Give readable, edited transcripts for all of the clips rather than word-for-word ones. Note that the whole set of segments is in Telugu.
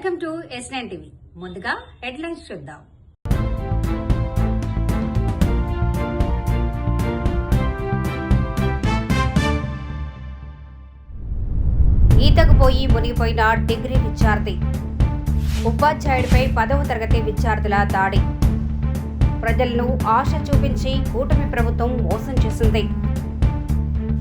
Welcome to S9 TV. ముందుగా హెడ్లైన్స్ చూద్దాం. ఈతకు పోయి మునిగిపోయిన డిగ్రీ విద్యార్థి, ఉపాధ్యాయుడిపై 10వ తరగతి విద్యార్థుల దాడి. ప్రజలను ఆశ చూపించి కూటమి ప్రభుత్వం మోసం చేసింది.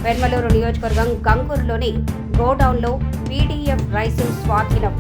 పెర్మలూరు నియోజకవర్గం గంగూరులోని గోడౌన్లో పీడీఎఫ్ రైసు స్వాధీనం.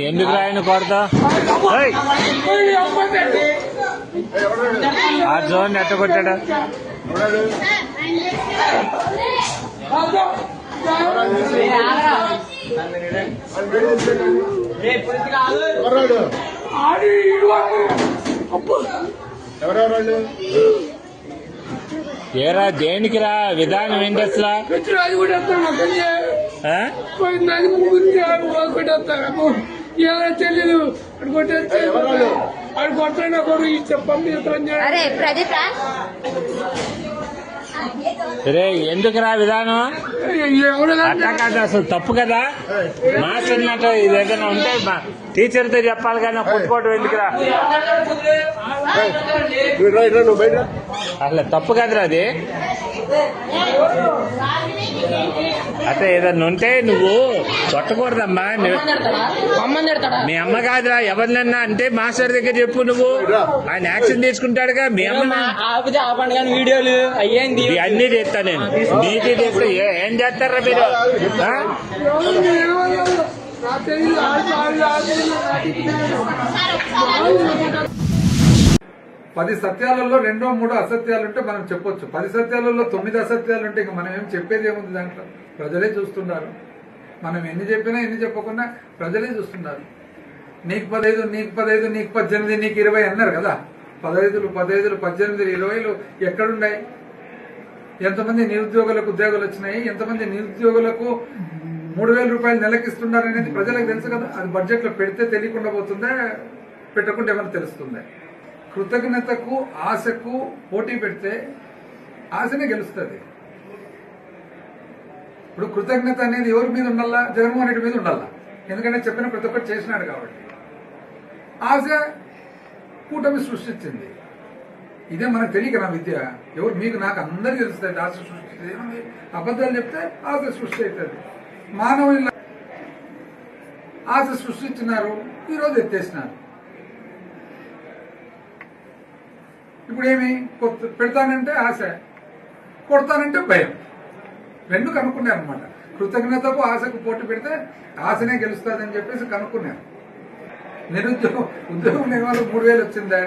ఎందుకు రాయన కొడతా ఆ జోన్ ఎట్ట కొట్టాడా? ఏరా దేనికి రా? విధానం ఏంటి అసలు? తెలీదు అడు కొట్టిన కొడు రే ఎందుకురా విధానం? అట్లా కాదు, అసలు తప్పు కదా. మాట్లాడినట్టు ఇది ఏదైనా ఉంటే టీచర్తో చెప్పాలి కానీ కొట్టుకోవడం ఎందుకురా? అసలు తప్పు కదరా అది. అంటే ఏదన్నా ఉంటే నువ్వు కొట్టకూడదమ్మా. మీ అమ్మ కాదురా, ఎవరినన్నా అంటే మాస్టర్ దగ్గర చెప్పు. నువ్వు ఆయన యాక్షన్ తీసుకుంటాడుగా. మీ అమ్మ వీడియోలు అయ్యింది అన్ని చేస్తా నేను, నీటి చేస్తా. ఏం చేస్తారా మీరు? 10 సత్యాలలో 2-3 అసత్యాలుంటే మనం చెప్పొచ్చు. 10 సత్యాలలో 9 అసత్యాలుంటే ఇంకా మనం ఏం చెప్పేది ఏముంది దాంట్లో? ప్రజలే చూస్తున్నారు. మనం ఎన్ని చెప్పినా ఎన్ని చెప్పకుండా ప్రజలే చూస్తున్నారు. నీకు 15, నీకు 15, నీకు 18, నీకు 20 అన్నారు కదా. 15, 18, 20 ఎక్కడున్నాయి? ఎంతమంది నిరుద్యోగులకు ఉద్యోగాలు వచ్చినాయి? ఎంతమంది నిరుద్యోగులకు 3,000 రూపాయలు నెలకిస్తున్నారు అనేది ప్రజలకు తెలుసు కదా. అది బడ్జెట్ లో పెడితే తెలియకుండా పోతుందా, పెట్టకుండా ఏమైనా తెలుస్తుందా? కృతజ్ఞతకు ఆశకు పోటీ పెడితే ఆశనే గెలుస్తుంది. ఇప్పుడు కృతజ్ఞత అనేది ఎవరి మీద ఉండాలా? జగన్మోహన్ రెడ్డి మీద ఉండాలా. ఎందుకంటే చెప్పిన ప్రతి ఒక్కటి చేసినాడు కాబట్టి. ఆశ కూటమి సృష్టించింది. ఇదే మనకు తెలియక నా విద్య. ఎవరు మీకు నాకు అందరికీ తెలుస్తుంది. ఆశ సృష్టించింది. అబద్ధాలు చెప్తే ఆశ సృష్టి అవుతుంది. మానవుల ఆశ సృష్టించినారు, ఈరోజు ఎత్తేసినారు. ఇప్పుడు ఏమి పెడతానంటే ఆశ, కొడతానంటే భయం. రెండు కనుక్కున్నారు అనమాట. కృతజ్ఞతకు ఆశకు పోటీ పెడితే ఆశనే గెలుస్తుందని చెప్పేసి కనుక్కున్నారు. ఉద్యోగం లేని వాళ్ళకు 3,000 వచ్చిందా?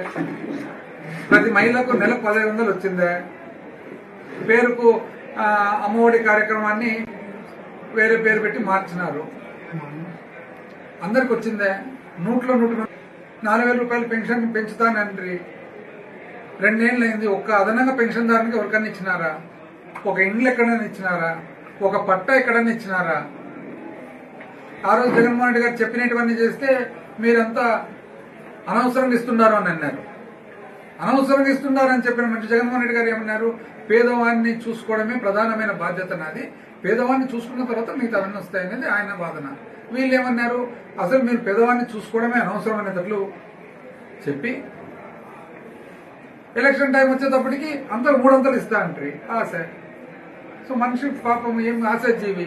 ప్రతి మహిళకు నెలకు 1,500 వచ్చిందా? పేరుకు అమ్మఒడి కార్యక్రమాన్ని వేరే పేరు పెట్టి మార్చినారు. అందరికి వచ్చిందా? 4,000 రూపాయలు పెన్షన్ పెంచుతానండ్రి. 2 ఏళ్ళు అయింది. ఒక్క అదనంగా పెన్షన్దారునికి ఎవరికన్నా ఇచ్చినారా? ఒక ఇండ్లు ఎక్కడైనా ఇచ్చినారా? ఒక పట్టా ఎక్కడైనా ఇచ్చినారా? ఆ రోజు జగన్మోహన్ రెడ్డి గారు చెప్పినటువన్నీ చేస్తే మీరంతా అనవసరంగా ఇస్తున్నారు అని అన్నారు. అనవసరంగా ఇస్తున్నారని చెప్పిన మంచి జగన్మోహన్ రెడ్డి గారు ఏమన్నారు? పేదవాడిని చూసుకోవడమే ప్రధానమైన బాధ్యత నాది. పేదవాడిని చూసుకున్న తర్వాత మిగతా అవన్నీ వస్తాయనేది ఆయన వాదన. వీళ్ళు ఏమన్నారు? అసలు మీరు పేదవాడిని చూసుకోవడమే అనవసరం అనేటట్లు చెప్పి ఎలక్షన్ టైం వచ్చేటప్పటికి అంతా 300 ఇస్తా అంటారు. ఆశ. సో మనిషి పాపం ఏం ఆశాజీవి.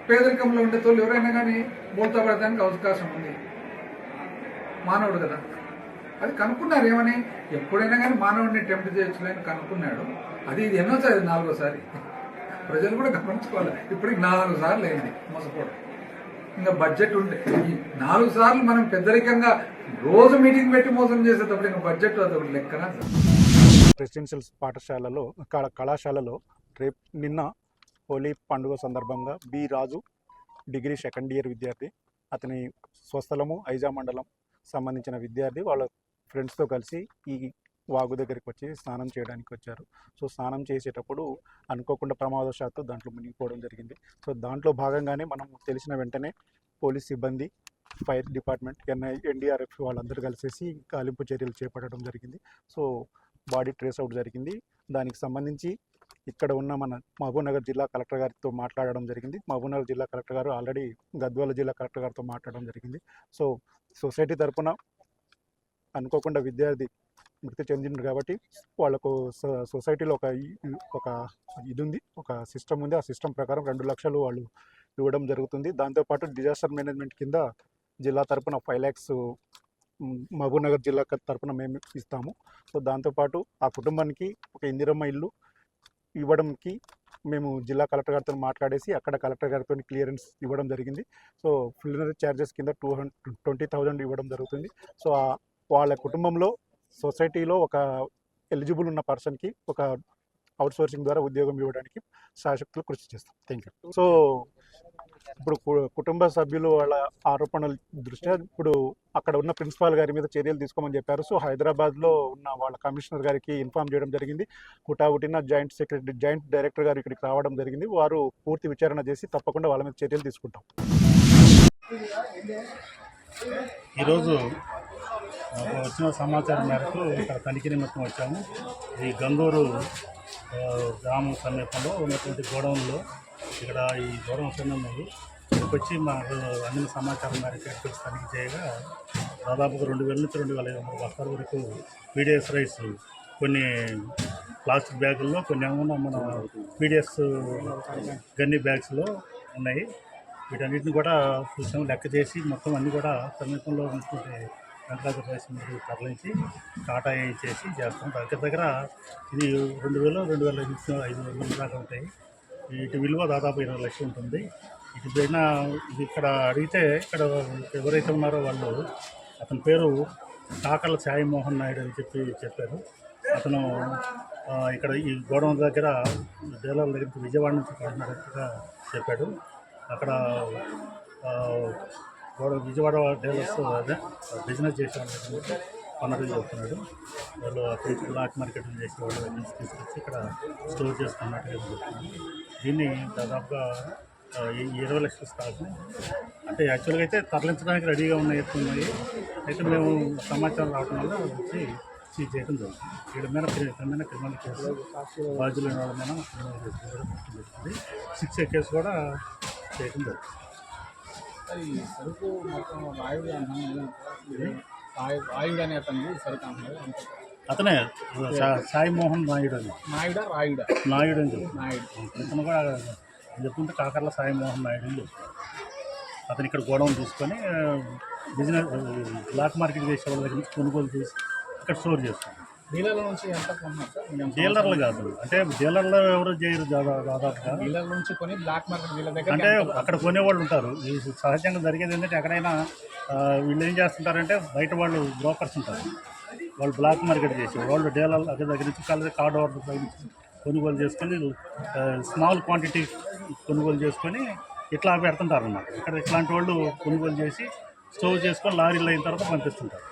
పేదరికంలో ఉండే తోళ్ళు ఎవరైనా కానీ బోల్తా పడడానికి అవకాశం ఉంది. మానవుడు కదా. అది కనుక్కున్నారు. ఏమని? ఎప్పుడైనా కానీ మానవుడిని టెంప్ట్ చేయొచ్చులేని కనుక్కున్నాడు. అది ఇది ఎన్నోసారి? 4వ సారి. ప్రజలు కూడా గమనించుకోవాలి. ఇప్పటికి 4 సార్లు అయింది మోసపోవడం. ఇంకా బడ్జెట్ ఉంటే ఈ 4 సార్లు మనం పెద్దరికంగా రోజు మీటింగ్ పెట్టి మోసం చేసేటప్పుడు ఇంకా బడ్జెట్ అదొకటి లెక్కన. రెసిడెన్షియల్ పాఠశాలలో కళాశాలలో నిన్న హోలీ పండుగ సందర్భంగా బి రాజు డిగ్రీ 2nd ఇయర్ విద్యార్థి, అతని స్వస్థలము ఐజా మండలం సంబంధించిన విద్యార్థి వాళ్ళ ఫ్రెండ్స్తో కలిసి ఈ వాగు దగ్గరికి వచ్చి స్నానం చేయడానికి వచ్చారు. సో స్నానం చేసేటప్పుడు అనుకోకుండా ప్రమాదవశాత్తు దాంట్లో మునిగిపోవడం జరిగింది. సో దాంట్లో భాగంగానే మనం తెలిసిన వెంటనే పోలీస్ సిబ్బంది, ఫైర్ డిపార్ట్మెంట్, ఎన్డీఆర్ఎఫ్ వాళ్ళందరూ కలిసేసి గాలింపు చర్యలు చేపట్టడం జరిగింది. సో బాడీ ట్రేస్ అవుట్ జరిగింది. దానికి సంబంధించి ఇక్కడ ఉన్న మన మహబూబ్నగర్ జిల్లా కలెక్టర్ గారితో మాట్లాడడం జరిగింది. మహబూబ్నగర్ జిల్లా కలెక్టర్ గారు ఆల్రెడీ గద్వాల జిల్లా కలెక్టర్ గారితో మాట్లాడడం జరిగింది. సో సొసైటీ తరఫున అనుకోకుండా విద్యార్థి మృతి చెందిండ్రు కాబట్టి వాళ్ళకు సొసైటీలో ఒక ఇది ఉంది, ఒక సిస్టమ్ ఉంది. ఆ సిస్టమ్ ప్రకారం 2 లక్షలు వాళ్ళు ఇవ్వడం జరుగుతుంది. దాంతోపాటు డిజాస్టర్ మేనేజ్మెంట్ కింద జిల్లా తరఫున 5 lakhs మహబూబ్నగర్ జిల్లా తరఫున మేము ఇస్తాము. సో దాంతోపాటు ఆ కుటుంబానికి ఒక ఇందిరమ్మ ఇల్లు ఇవ్వడంకి మేము జిల్లా కలెక్టర్ గారితో మాట్లాడేసి అక్కడ కలెక్టర్ గారితో క్లియరెన్స్ ఇవ్వడం జరిగింది. సో ఫుల్నరీ ఛార్జెస్ కింద 20,000 ఇవ్వడం జరుగుతుంది. సో వాళ్ళ కుటుంబంలో సొసైటీలో ఒక ఎలిజిబుల్ ఉన్న పర్సన్కి ఒక అవుట్సోర్సింగ్ ద్వారా ఉద్యోగం ఇవ్వడానికి శాశక్తులు కృషి చేస్తాం. Thank you. సో ఇప్పుడు కుటుంబ సభ్యులు వాళ్ళ ఆరోపణల దృష్ట్యా ఇప్పుడు అక్కడ ఉన్న ప్రిన్సిపాల్ గారి మీద చర్యలు తీసుకోమని చెప్పారు. సో హైదరాబాద్లో ఉన్న వాళ్ళ కమిషనర్ గారికి ఇన్ఫార్మ్ చేయడం జరిగింది. హుటాహుటిన జాయింట్ డైరెక్టర్ గారు ఇక్కడికి రావడం జరిగింది. వారు పూర్తి విచారణ చేసి తప్పకుండా వాళ్ళ మీద చర్యలు తీసుకుంటాం. ఈరోజు వచ్చిన సమాచారం మేరకు ఇక్కడ తనిఖీ నిమిత్తం వచ్చాము. ఈ గంగూరు గ్రామం సమీపంలో ఉన్నటువంటి గోడౌన్లో ఇక్కడ ఈ గోడౌన్ సంబంధంలో ఇక్కడికి వచ్చి మాకు అందిన సమాచారం మేరకు ఇక్కడికి వచ్చి తనిఖీ చేయగా దాదాపుగా 2,000 నుంచి 2,500 బస్తాల వరకు పీడిఎస్ రైస్ కొన్ని ప్లాస్టిక్ బ్యాగుల్లో, కొన్ని ఏమన్నా మన పీడిఎస్ గన్ని బ్యాగ్స్లో ఉన్నాయి. వీటన్నిటిని కూడా చూసాము, లెక్క చేసి మొత్తం అన్నీ కూడా సమీపంలో ఉన్నటువంటి వెంకటాద్రి రైస్ మిల్లుకి తరలించి కాటా చేసి చేస్తాం. దగ్గర ఇది 2,000, 2,500 దాకా ఉంటాయి. వీటి విలువ దాదాపు 20 లక్షలు ఉంటుంది. ఇది పైన ఇది ఇక్కడ అడిగితే ఇక్కడ ఎవరైతే ఉన్నారో వాళ్ళు, అతని పేరు కాకర్ల సాయి మోహన్ నాయుడు అని చెప్పారు. అతను ఇక్కడ ఈ గోడౌన్ దగ్గర డీలర్ల దగ్గర విజయవాడ నుంచి పడినట్టుగా చెప్పాడు. అక్కడ విజయవాడ డీలర్స్ బిజినెస్ చేసే వాళ్ళు కొన్నదని చెప్తున్నాడు. వాళ్ళు అక్కడ బ్లాక్ మార్కెటింగ్ చేసే వాళ్ళ దగ్గర నుంచి తీసుకొచ్చి ఇక్కడ స్టోర్ చేసుకున్నట్టుగా చెప్తున్నాడు. దీన్ని దాదాపుగా 20 లక్షల స్టాక్ అంటే యాక్చువల్గా అయితే తరలించడానికి రెడీగా ఉన్నాయి, ఎత్తున్నాయి. అయితే మేము సమాచారం రావడం వల్ల వచ్చి సీజ్ చేయడం జరుగుతుంది. వీళ్ళ మీద క్రిమినల్ కేసు, బాధ్యులైన వాళ్ళ మీద క్రిమినల్ కేసు జరుగుతుంది. 6A కేసు కూడా చేయడం జరుగుతుంది. సరుకు మొత్తం రాయుడు రాయుడు అనే అతను సరుకు అంటున్నారు. అతనే సాయి మోహన్ నాయుడు అని. నాయుడా రాయుడా? నాయుడు అని చెప్పి నాయుడు. ఇతను కూడా చెప్పుకుంటే కాకర్ల సాయి మోహన్ నాయుడు అని చెప్తారు. అతను ఇక్కడ గోడౌన్ తీసుకొని బిజినెస్ బ్లాక్ మార్కెట్ చేసే వాళ్ళ దగ్గర నుంచి కొనుగోలు చేసి ఇక్కడ స్టోర్ చేస్తాం. డీలర్ల నుంచి ఎంత కొన్నారు సార్? డీలర్లు కాదు, అంటే డీలర్లు ఎవరు చేయరు దాదాపుగా. డీలర్ల నుంచి కొని బ్లాక్ మార్కెట్ డీలర్ దగ్గర అంటే అక్కడ కొనేవాళ్ళు ఉంటారు. ఈ సహజంగా జరిగేది ఏంటంటే ఎక్కడైనా వీళ్ళు ఏం చేస్తుంటారంటే బయట వాళ్ళు బ్రోకర్స్ ఉంటారు, వాళ్ళు బ్లాక్ మార్కెట్ చేసి వాళ్ళు డీలర్ల దగ్గర నుంచి కార్డ్ ఆర్డర్ దగ్గర నుంచి కొనుగోలు చేసుకొని స్మాల్ క్వాంటిటీ కొనుగోలు చేసుకొని ఇట్లా పెడుతుంటారు అన్నమాట. ఇక్కడ ఇట్లాంటి వాళ్ళు కొనుగోలు చేసి స్టోర్ చేసుకొని లారీలు అయిన తర్వాత పంపిస్తుంటారు.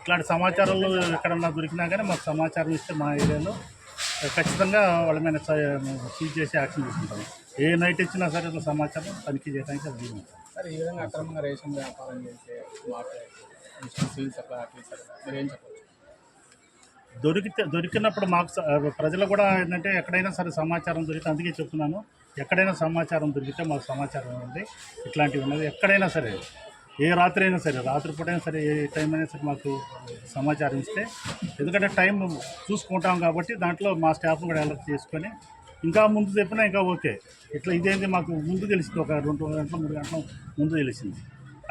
ఇట్లాంటి సమాచారాలు ఎక్కడన్నా దొరికినా కానీ మాకు సమాచారం ఇస్తే మా ఏరియాలో ఖచ్చితంగా వాళ్ళ మీద సీజ్ చేసి యాక్షన్ తీసుకుంటాం. ఏ నైట్ ఇచ్చినా సరే సమాచారం తనిఖీ చేయడానికి అది ఉంటుంది. సార్, ఈ విధంగా అక్రమంగా రేషన్ వ్యాపారం చేసే మీరు ఏం చెప్పచ్చు? దొరికినప్పుడు మాకు ప్రజలు కూడా ఏంటంటే ఎక్కడైనా సరే సమాచారం దొరికితే, అందుకే చెప్తున్నాను, ఎక్కడైనా సమాచారం దొరికితే మాకు సమాచారం ఉంది. ఇట్లాంటివి ఉన్నది ఎక్కడైనా సరే, ఏ రాత్రి అయినా సరే, రాత్రిపూట అయినా సరే, ఏ టైం అయినా సరే మాకు సమాచారం ఇస్తే, ఎందుకంటే టైం చూసుకుంటాం కాబట్టి దాంట్లో మా స్టాఫ్ను కూడా అలర్ట్ చేసుకొని ఇంకా ముందు చెప్పినా ఇంకా ఓకే. ఇట్లా ఇదేంటి మాకు ముందు తెలిసింది, ఒక 2 గంటలు 3 గంటల ముందు తెలిసింది.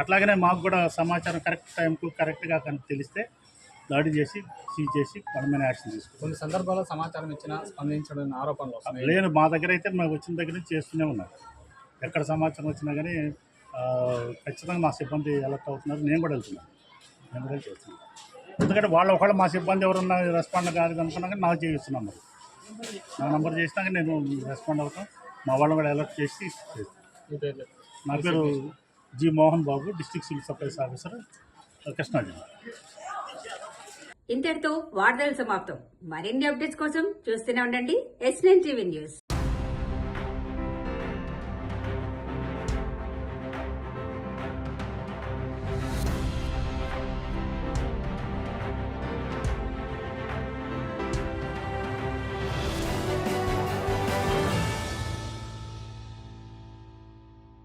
అట్లాగనే మాకు కూడా సమాచారం కరెక్ట్ టైంకు కరెక్ట్గా తెలిస్తే దాడి చేసి సీజ్ చేసి వాళ్ళ యాక్షన్ తీసుకుంటాం. కొన్ని సందర్భాల్లో సమాచారం ఇచ్చినా స్పందించడం ఆరోపణలు వస్తున్నాయి. లేదు, మా దగ్గర అయితే మాకు వచ్చిన దగ్గర నుంచి చేస్తూనే ఉన్నారు. ఎక్కడ సమాచారం వచ్చినా కానీ ఖచ్చితంగా మా సిబ్బంది అలర్ట్ అవుతున్నారు. నేను కూడా వెళ్తున్నాను, చేస్తున్నాను. ఎందుకంటే ఒకళ్ళు మా సిబ్బంది ఎవరున్నా రెస్పాండ్ కాదు అనుకున్నా కానీ నాకు చేయిస్తున్నాం. మరి నా నంబర్ చేసినాక నేను రెస్పాండ్ అవుతాం. మా వాళ్ళని కూడా అలర్ట్ చేసి చేస్తాను. నా పేరు G Mohan Babu, district civil supplies officer, Krishna జిల్లా. ఇంతటితో వార్తలు సమాప్తం. మరిన్ని అప్డేట్స్ కోసం చూస్తూనే ఉండండి S9 TV న్యూస్.